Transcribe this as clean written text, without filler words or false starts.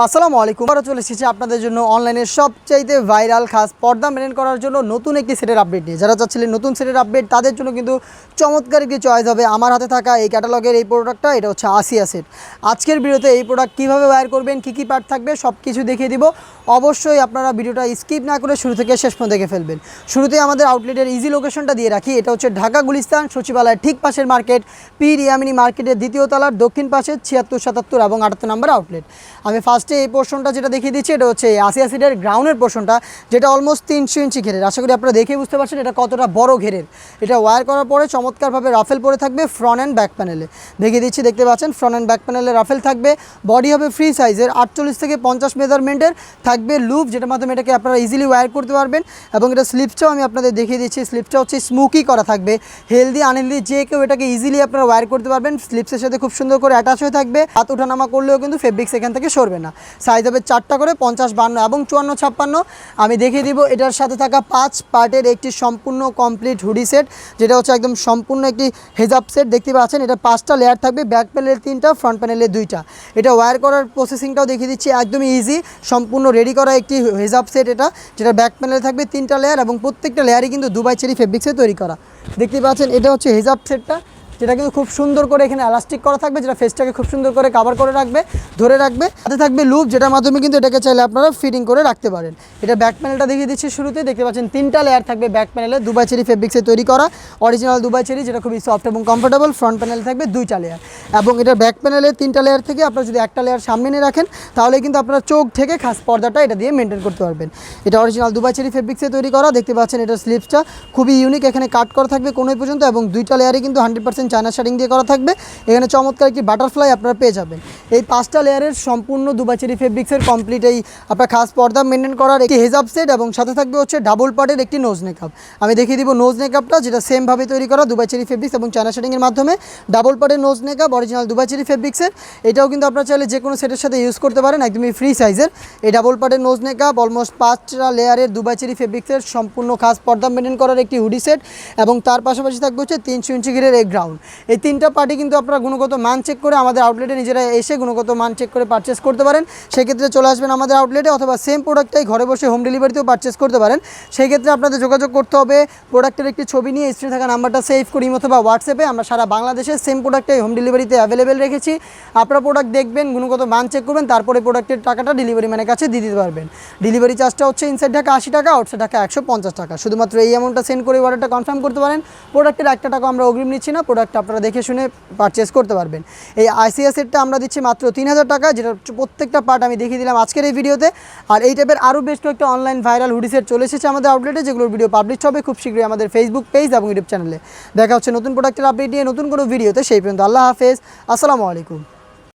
আসসালামু আলাইকুম। আমরা চলে এসেছি আপনাদের জন্য অনলাইনের সবচাইতে ভাইরাল খাস পর্দা মেনটেন করার জন্য নতুন একটি সেটের আপডেট নিয়ে। যারা চাচ্ছিলেন নতুন সেটের আপডেট তাদের জন্য কিন্তু চমৎকার একটি চয়েস হবে। আমার হাতে থাকা এই ক্যাটালগের এই প্রোডাক্টটা, এটা হচ্ছে আসিয়া সেট। আজকের ভিডিওতে এই প্রোডাক্ট কীভাবে ওয়্যার করবেন, কী কী পার্ট থাকবে সব কিছু দেখিয়ে দিব। অবশ্যই আপনারা ভিডিওটা স্কিপ না করে শুরু থেকে শেষ পর্যন্ত দেখে ফেলবেন। শুরুতেই আমাদের আউটলেটের ইজি লোকেশনটা দিয়ে রাখি। এটা হচ্ছে ঢাকা গুলিস্তান সচিবালয়ের ঠিক পাশের মার্কেট, পীর ইয়ামিনী মার্কেটের দ্বিতীয় তলার দক্ষিণ পাশে 76, 77 এবং 78 নম্বর আউটলেট। আমি ফার্স্টে এই পোর্শনটা যেটা দেখিয়ে দিচ্ছি, এটা হচ্ছে আসিয়া সেটের গ্রাউন্ডের পোর্শনটা, যেটা অলমোস্ট 300 ইঞ্চি ঘেরের। আশা করি আপনারা দেখে বুঝতে পারছেন এটা কতটা বড় ঘেরের। এটা ওয়্যার করার পরে চমৎকারভাবে রাফেল পরে থাকবে ফ্রন্ট অ্যান্ড ব্যাক প্যানেলে। দেখিয়ে দিচ্ছি, দেখতে পাচ্ছেন ফ্রন্ট অ্যান্ড ব্যাক প্যানেলে রাফেল থাকবে। বডি হবে ফ্রি সাইজের 48 থেকে 50 মেজারমেন্টের, থাকবে লুপ, যেটার মাধ্যমে এটাকে আপনারা ইজিলি ওয়্যার করতে পারবেন। এবং এটা স্লিপসটাও আমি আপনাদের দেখিয়ে দিচ্ছি, স্লিপসটা হচ্ছে স্মোকি করা থাকবে। হেলদি আনহেলদি যে কেউ এটাকে ইজিলি আপনারা ওয়্যার করতে পারবেন। স্লিপসের সাথে খুব সুন্দর করে অ্যাটাচ হয়ে থাকবে। হাত ওঠানামা করলেও কিন্তু ফেব্রিক্স এখান থেকে সরবে না। সাইজ হবে 4টা করে, 50, 52 এবং 54, 56। আমি দেখিয়ে দিব এটার সাথে থাকা 5 পার্টের একটি সম্পূর্ণ কমপ্লিট হুডি সেট, যেটা হচ্ছে একদম সম্পূর্ণ একটি হেজাব সেট। দেখতে পাচ্ছেন এটা 5টা লেয়ার থাকবে, ব্যাক প্যানেলের 3টা, ফ্রন্ট প্যানেলের 2টা। এটা ওয়্যার করার প্রসেসিংটাও দেখিয়ে দিচ্ছি, একদমই ইজি। সম্পূর্ণ রেডি করা একটি হেজাব সেট এটা, যেটা ব্যাক প্যানেলে থাকবে 3টা লেয়ার এবং প্রত্যেকটা লেয়ারই কিন্তু দুবাই চেরি ফেব্রিক্সে তৈরি করা। দেখতে পাচ্ছেন এটা হচ্ছে হেজাব সেটটা, যেটা কিন্তু খুব সুন্দর করে এখানে এলাস্টিক করা থাকবে, যেটা ফেসটাকে খুব সুন্দর করে কভার করে রাখবে, ধরে রাখবে। সাথে থাকবে লুপ, যেটার মাধ্যমে কিন্তু এটাকে চাইলে আপনারা ফিটিং করে রাখতে পারেন। এটা ব্যাক প্যানেলটা দেখিয়ে দিচ্ছি শুরুতে। দেখতে পাচ্ছেন 3টা লেয়ার থাকবে ব্যাক প্যানেলে, দুবাই চেরি ফেব্রিক্সে তৈরি করা অরিজিনাল দুবাই চেরি, যেটা খুবই সফট এবং কমফোর্টেবল। ফ্রন্ট প্যানেল থাকবে 2টা লেয়ার এবং এটা ব্যাক প্যানেলে 3টা লেয়ার থেকে আপনারা যদি একটা লেয়ার সামনে নিয়ে রাখেন, তাহলে কিন্তু আপনারা চোখ থেকে খাস পর্দাটা এটা দিয়ে মেনটেন করতে পারবেন। এটা অরিজিনাল দুবাই চেরি ফেব্রিক্সে তৈরি করা। দেখতে পাচ্ছেন এটা স্লিপসটা খুবই ইউনিক, এখানে কাট করা থাকবে কোনোই পর্যন্ত এবং 2টা লেয়ারে কিন্তু 100% চায়না শাড়িং দিয়ে করা থাকবে। এখানে চমৎকার একটি বাটারফ্লাই আপনারা পেয়ে যাবেন। এই 5টা লেয়ারের সম্পূর্ণ দুবাই চেরি ফেব্রিক্সের কমপ্লিট এই আপনার খাস পর্দা মেনটেন করার একটি হেজাব সেট এবং সাথে থাকবে হচ্ছে ডাবল পার্টের একটি নোজ নেকআপ। আমি দেখিয়ে দিব নোজ নেকআপটা, যেটা সেমভাবে তৈরি করা দুবাই চেরি ফেব্রিক্স এবং চায়না শাড়িংয়ের মাধ্যমে। ডাবল পার্টের নোজ নেকআপ অরিজিনাল দুবাই চেরি ফেব্রিক্সের। এটাও কিন্তু আপনারা চাইলে যে কোনো সেটের সাথে ইউজ করতে পারেন, একদমই ফ্রি সাইজের। এই ডাবল পার্টের নোজ নেকআপ অলমোস্ট 5টা লেয়ারের দুবাই চেরি ফেব্রিক্সের সম্পূর্ণ খাস পর্দা মেনটেন করার একটি হুডি সেট এবং তার পাশাপাশি থাকবে হচ্ছে 300 ইঞ্চি ঘেরের এই গ্রাউন্ড। এই 3টা পার্টি কিন্তু আপনারা গুণগত মান চেক করে আমাদের আউটলেটে নিজেরা এসে গুণগত মান চেক করে পারচেস করতে পারেন। সেক্ষেত্রে চলে আসবেন আমাদের আউটলেটে, অথবা সেম প্রোডাক্টটাই ঘরে বসে হোম ডেলিভারিতেও পারচেস করতে পারেন। সেই ক্ষেত্রে আপনাদের যোগাযোগ করতে হবে প্রোডাক্টের একটি ছবি নিয়ে স্ক্রিনে থাকা নাম্বারটা সেভ করি অথবা হোয়াটসঅ্যাপে। আমরা সারা বাংলাদেশে সেম প্রোডাক্টটাই হোম ডেলিভারিতে অ্যাভেলেবেল রেখেছি। আপনারা প্রোডাক্ট দেখবেন, গুণগত মান চেক করবেন, তারপরে প্রোডাক্টের টাকাটা ডেলিভারি ম্যানের কাছে দিয়ে দিতে পারবেন। ডেলিভারি চার্জটা হচ্ছে ইনসাইড ঢাকা 80 টাকা, আউটসাইড ঢাকা 150 টাকা। শুধুমাত্র এই অ্যামাউন্টটা সেন্ড করে অর্ডারটা কনফার্ম করতে পারেন। প্রোডাক্টের 1 টাকা আমরা অগ্রিম নিচ্ছি না, প্রোডাক্ট আপনারা দেখে শুনে পারচেস করতে পারবেন। এই আসিয়া সেটটা আমরা দিচ্ছি মাত্র 3000 টাকা, যেটা প্রত্যেকটা পার্ট আমি দেখিয়ে দিলাম আজকের এই ভিডিওতে। আর এই টাইপের আরও বেশ কয়েকটা অনলাইন ভাইরাল হুডি সেট চলে এসেছে আমাদের আউটলেটে, যেগুলোর ভিডিও পাবলিশ হবে খুব শীঘ্রই আমাদের ফেসবুক পেজ এবং ইউটিউব চ্যানেলে। দেখা হচ্ছে নতুন প্রোডাক্টের আপডেট নিয়ে নতুন কোনো ভিডিওতে। সেই পর্যন্ত আল্লাহ হাফেজ, আসসালামু আলাইকুম।